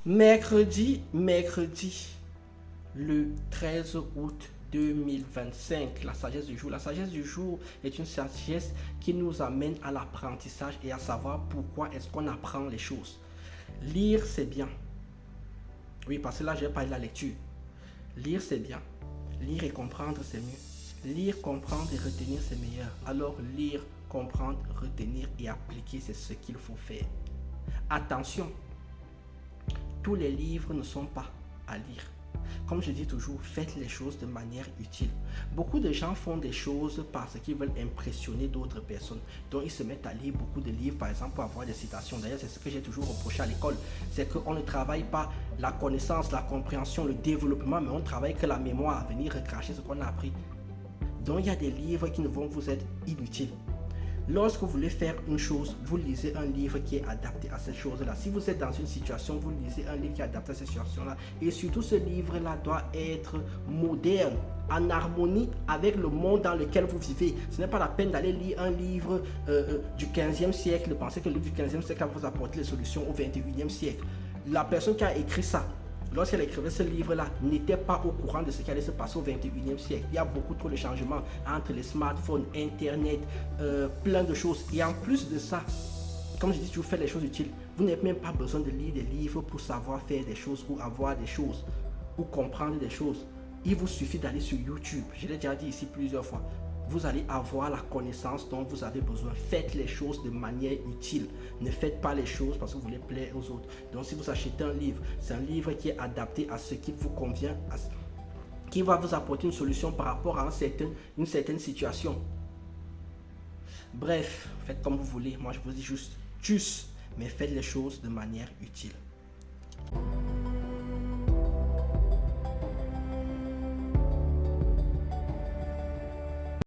Mercredi, le 13 août 2025, la sagesse du jour. La sagesse du jour est une sagesse qui nous amène à l'apprentissage et à savoir pourquoi est-ce qu'on apprend les choses. Lire, c'est bien. Oui, parce que là, j'ai parlé de la lecture. Lire, c'est bien. Lire et comprendre, c'est mieux. Lire, comprendre et retenir, c'est meilleur. Alors, lire, comprendre, retenir et appliquer, c'est ce qu'il faut faire. Attention, tous les livres ne sont pas à lire. Comme je dis toujours, faites les choses de manière utile. Beaucoup de gens font des choses parce qu'ils veulent impressionner d'autres personnes. Donc ils se mettent à lire beaucoup de livres, par exemple, pour avoir des citations. D'ailleurs, c'est ce que j'ai toujours reproché à l'école. C'est qu'on ne travaille pas la connaissance, la compréhension, le développement, mais on travaille que la mémoire, venir recracher ce qu'on a appris. Donc il y a des livres qui ne vont vous être inutiles. Lorsque vous voulez faire une chose, vous lisez un livre qui est adapté à cette chose-là. Si vous êtes dans une situation, vous lisez un livre qui est adapté à cette situation-là. Et surtout, ce livre-là doit être moderne, en harmonie avec le monde dans lequel vous vivez. Ce n'est pas la peine d'aller lire un livre du 15e siècle, de penser que le livre du 15e siècle va vous apporter les solutions au 21e siècle. La personne qui a écrit ça, lorsqu'elle écrivait ce livre-là, n'était pas au courant de ce qui allait se passer au 21e siècle. Il y a beaucoup trop de changements entre les smartphones, Internet, plein de choses. Et en plus de ça, comme je dis, tu fais les choses utiles. Vous n'avez même pas besoin de lire des livres pour savoir faire des choses ou avoir des choses ou comprendre des choses. Il vous suffit d'aller sur YouTube. Je l'ai déjà dit ici plusieurs fois. Vous allez avoir la connaissance dont vous avez besoin. Faites les choses de manière utile. Ne faites pas les choses parce que vous voulez plaire aux autres. Donc si vous achetez un livre, c'est un livre qui est adapté à ce qui vous convient, qui va vous apporter une solution par rapport à une certaine situation. Bref, faites comme vous voulez. Moi, je vous dis juste, mais faites les choses de manière utile.